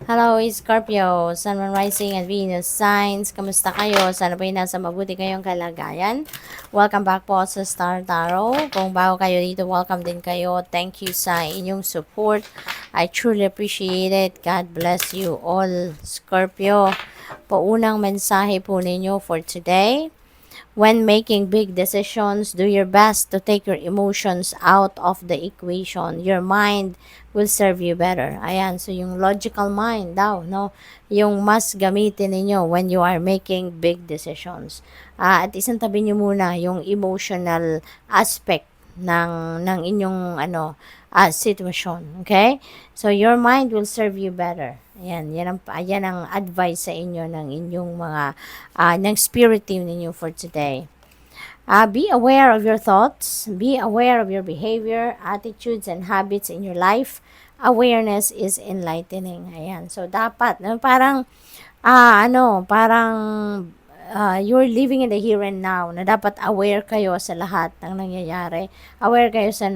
Hello, Scorpio, Sun, Moon, Rising, and Venus signs. Kamusta kayo? Sana po ay nasa mabuti kayong kalagayan. Welcome back po sa Star Tarot. Kung bago kayo dito, welcome din kayo. Thank you sa inyong support. I truly appreciate it. God bless you all, Scorpio. Paunang mensahe po ninyo for today. When making big decisions, do your best to take your emotions out of the equation. Your mind will serve you better. Ayan, so yung logical mind daw, no? Yung mas gamitin ninyo when you are making big decisions. At isang tabi nyo muna yung emotional aspect ng inyong sitwasyon. Okay? So, your mind will serve you better. Yan ang advice sa inyo ng inyong mga, ng spirit team ninyo for today. Be aware of your thoughts, be aware of your behavior, attitudes, and habits in your life. Awareness is enlightening. Ayan. So, dapat, parang you're living in the here and now, na dapat aware kayo sa lahat ng nangyayari. Aware kayo sa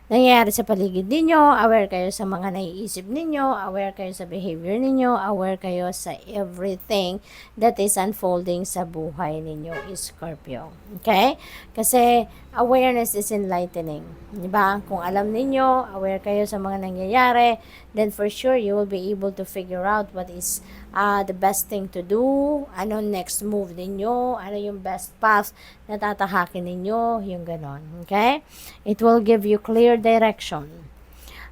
nangyayari sa paligid ninyo, aware kayo sa mga naiisip ninyo, aware kayo sa behavior ninyo, aware kayo sa everything that is unfolding sa buhay ninyo, Scorpio. Okay? Kasi awareness is enlightening. Diba? Kung alam ninyo, aware kayo sa mga nangyayari, then for sure you will be able to figure out what is the best thing to do, ano next move ninyo, ano yung best path na tatahakin ninyo, yung ganon. Okay? It will give you clear direction.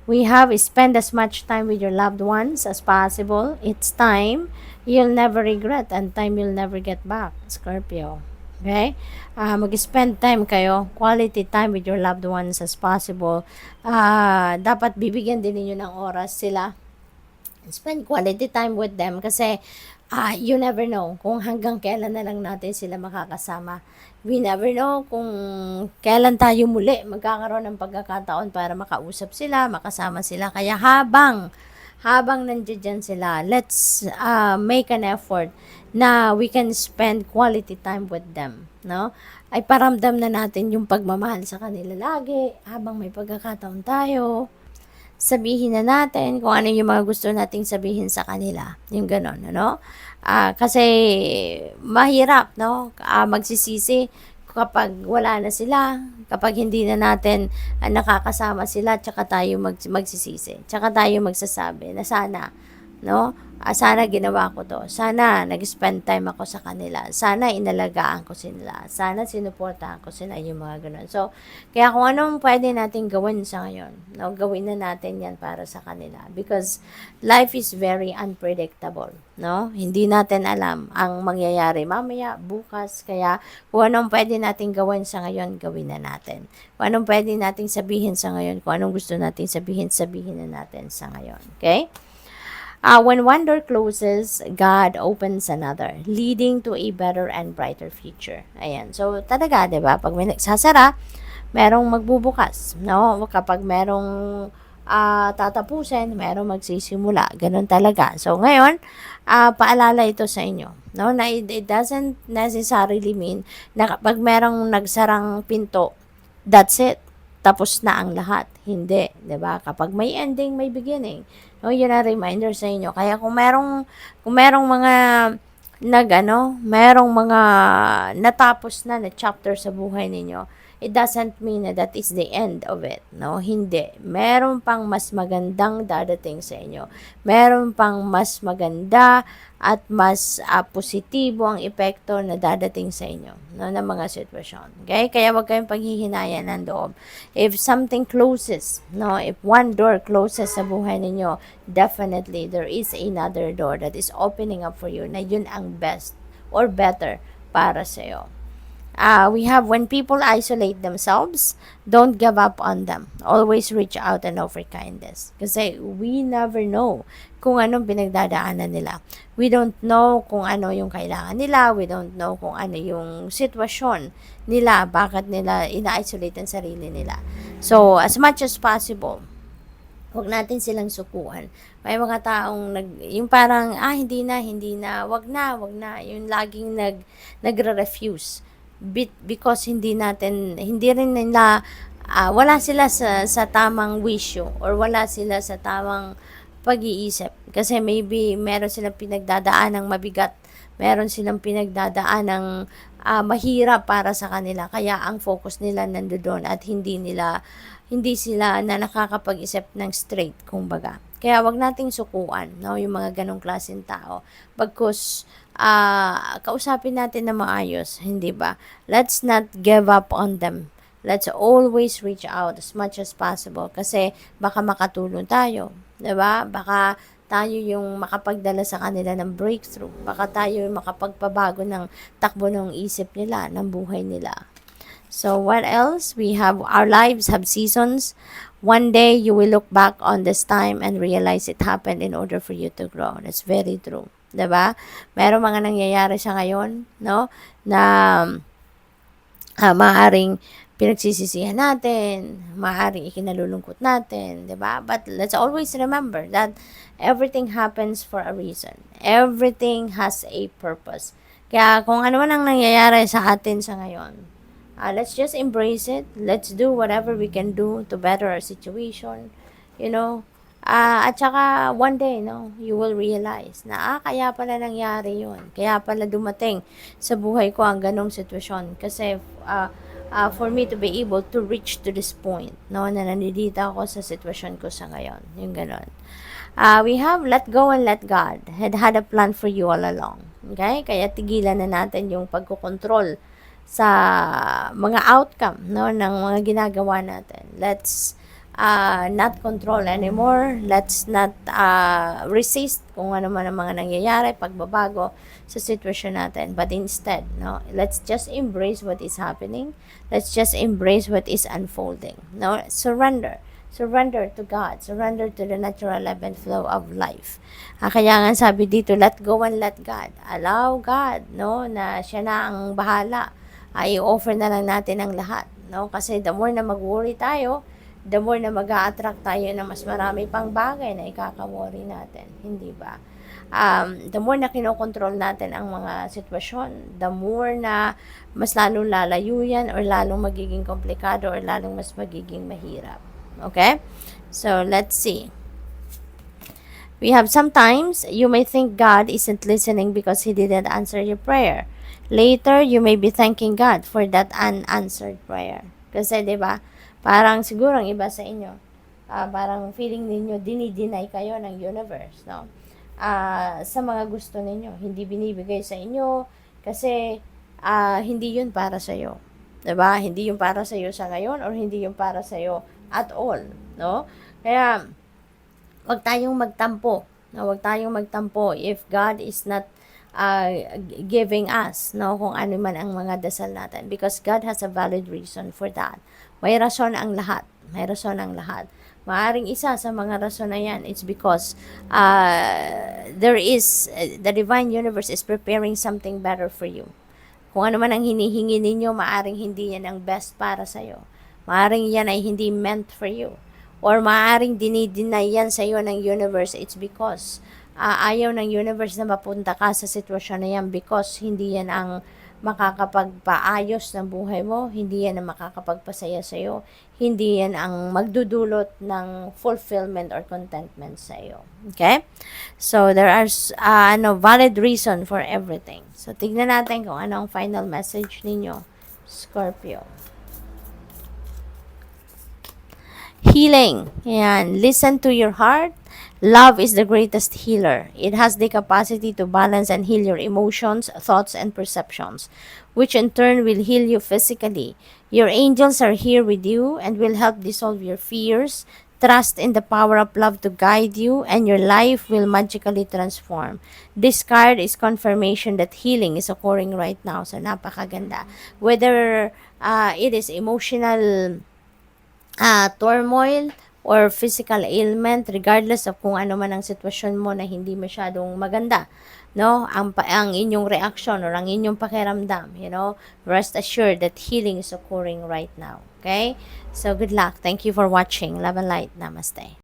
We have spend as much time with your loved ones as possible. It's time you'll never regret and time you'll never get back, Scorpio. Okay? Mag-spend time kayo, quality time with your loved ones as possible. Dapat bibigyan din ninyo ng oras sila. Spend quality time with them kasi you never know kung hanggang kailan na lang natin sila makakasama. We never know kung kailan tayo muli magkakaroon ng pagkakataon para makausap sila, makasama sila. Kaya habang nandiyan sila, let's make an effort na we can spend quality time with them, no? Ay paramdam na natin yung pagmamahal sa kanila lagi habang may pagkakataon tayo. Sabihin na natin kung ano yung mga gusto nating sabihin sa kanila. Yung ganon, ano? Kasi mahirap, no? Magsisisi kapag wala na sila, kapag hindi na natin nakakasama sila, tsaka tayo magsisisi. Tsaka tayo magsasabi na sana, no? Sana ginawa ko to. Sana nag-spend time ako sa kanila. Sana inalagaan ko sila. Sana sinuportahan ko sila, yung mga ganun. So, kaya kung anong pwede natin gawin sa ngayon, no, gawin na natin yan para sa kanila. Because life is very unpredictable, no? Hindi natin alam ang mangyayari mamaya, bukas. Kaya kung anong pwede natin gawin sa ngayon, gawin na natin. Kung anong pwede natin sabihin sa ngayon, kung anong gusto natin sabihin, sabihin na natin sa ngayon. Okay? When one door closes, God opens another, leading to a better and brighter future. Ayan. So, talaga, di ba? Pag may nagsasara, merong magbubukas. No? Kapag merong tatapusin, merong magsisimula. Ganun talaga. So, ngayon, paalala ito sa inyo. No? Na it doesn't necessarily mean na kapag merong nagsarang pinto, that's it. Tapos na ang lahat. Hindi. Diba? Kapag may ending, may beginning. No, yun ang reminder sa inyo. Kaya kung merong mga merong mga natapos na chapter sa buhay ninyo, it doesn't mean that is the end of it. No, hindi. Meron pang mas magandang dadating sa inyo. Meron pang mas maganda at mas positibo ang epekto na dadating sa inyo, no, ng mga sitwasyon. Okay? Kaya wag kayong paghihinayan ng loob. If something closes, no, if one door closes sa buhay ninyo, definitely there is another door that is opening up for you na yun ang best or better para sa iyo. We have when people isolate themselves, don't give up on them. Always reach out and offer kindness. Kasi we never know kung anong pinagdadaanan nila. We don't know kung ano yung kailangan nila. We don't know kung ano yung sitwasyon nila. Bakit nila ina-isolate ang sarili nila. So, as much as possible, huwag natin silang sukuan. May mga taong yung parang, hindi na, wag na. Yung laging nagre-refuse. Because hindi rin nila, wala sila sa tamang wisyo or wala sila sa tamang pag-iisip. Kasi maybe meron silang pinagdadaan ng mabigat, meron silang pinagdadaan ng mahirap para sa kanila. Kaya ang focus nila nandoon at hindi sila na nakakapag-isip ng straight, kumbaga. Kaya wag nating sukuan, no, yung mga ganong klaseng tao. Bagkus kausapin natin na maayos, hindi ba? Let's not give up on them. Let's always reach out as much as possible kasi baka makatulong tayo, 'di ba? Baka tayo yung makapagdala sa kanila ng breakthrough. Baka tayo yung makapagpabago ng takbo ng isip nila, ng buhay nila. So what else? We have our lives have seasons. One day you will look back on this time and realize it happened in order for you to grow. That's very true. 'Di ba? Merong mga nangyayari sa ngayon, no? Na maaaring pinagsisisihan natin, maaaring ikinalulungkot natin, 'di ba? But let's always remember that everything happens for a reason. Everything has a purpose. Kaya kung ano man ang nangyayari sa atin sa ngayon, let's just embrace it. Let's do whatever we can do to better our situation. You know, at saka one day, no, you will realize na, kaya pala nangyari yun. Kaya pala dumating sa buhay ko ang ganong sitwasyon. Kasi, for me to be able to reach to this point, no, na nandito ako sa sitwasyon ko sa ngayon. Yung ganon. We have let go and let God had a plan for you all along. Okay? Kaya tigilan na natin yung pagkokontrol sa mga outcome, no, ng mga ginagawa natin. Let's not control anymore. Let's not resist kung ano man ang mga nangyayari, pagbabago sa sitwasyon natin. But instead, no, let's just embrace what is happening. Let's just embrace what is unfolding. No, surrender. Surrender to God. Surrender to the natural ebb and flow of life. Kaya nga sabi dito, let go and let God. Allow God, no, na siya na ang bahala. I-offer na lang natin ang lahat, no? Kasi the more na mag-worry tayo, the more na mag-a-attract tayo na mas marami pang bagay na ikaka-worry natin, hindi ba? The more na kinokontrol natin ang mga sitwasyon, the more na mas lalong lalayo yan or lalong magiging komplikado or lalong mas magiging mahirap. Okay? So, let's see. We have sometimes you may think God isn't listening because He didn't answer your prayer. Later, you may be thanking God for that unanswered prayer. Kasi, di ba, parang siguro ang iba sa inyo, parang feeling ninyo, dinideny kayo ng universe, no? Sa mga gusto ninyo, hindi binibigay sa inyo kasi hindi yun para sa iyo. Di ba? Hindi yun para sa iyo sa ngayon or hindi yun para sa iyo at all, no? Kaya, wag tayong magtampo, no? Wag tayong magtampo if God is not giving us, no, kung ano man ang mga dasal natin, because God has a valid reason for that. May rason ang lahat. May rason ang lahat. Maaring isa sa mga rason na yan, it's because the divine universe is preparing something better for you. Kung ano man ang hinihingi ninyo, maaring hindi yan ang best para sa'yo. Maaring yan ay hindi meant for you. Or maaring dinideny yan sa'yo ng universe, it's because ayaw ng universe na mapunta ka sa sitwasyon na yan because hindi yan ang makakapagpaayos ng buhay mo, hindi yan ang makakapagpasaya sa'yo, hindi yan ang magdudulot ng fulfillment or contentment sa'yo. Okay? So, there are valid reason for everything. So, tignan natin kung ano ang final message ninyo, Scorpio. Healing. Yan. Listen to your heart. Love is the greatest healer. It has the capacity to balance and heal your emotions, thoughts, and perceptions, which in turn will heal you physically. Your angels are here with you and will help dissolve your fears. Trust in the power of love to guide you, and your life will magically transform. This card is confirmation that healing is occurring right now. So, napakaganda. Whether it is emotional turmoil, or physical ailment, regardless of kung ano man ang sitwasyon mo na hindi masyadong maganda, no? Ang inyong reaction or ang inyong pakiramdam, rest assured that healing is occurring right now. Okay? So, good luck. Thank you for watching. Love and light. Namaste.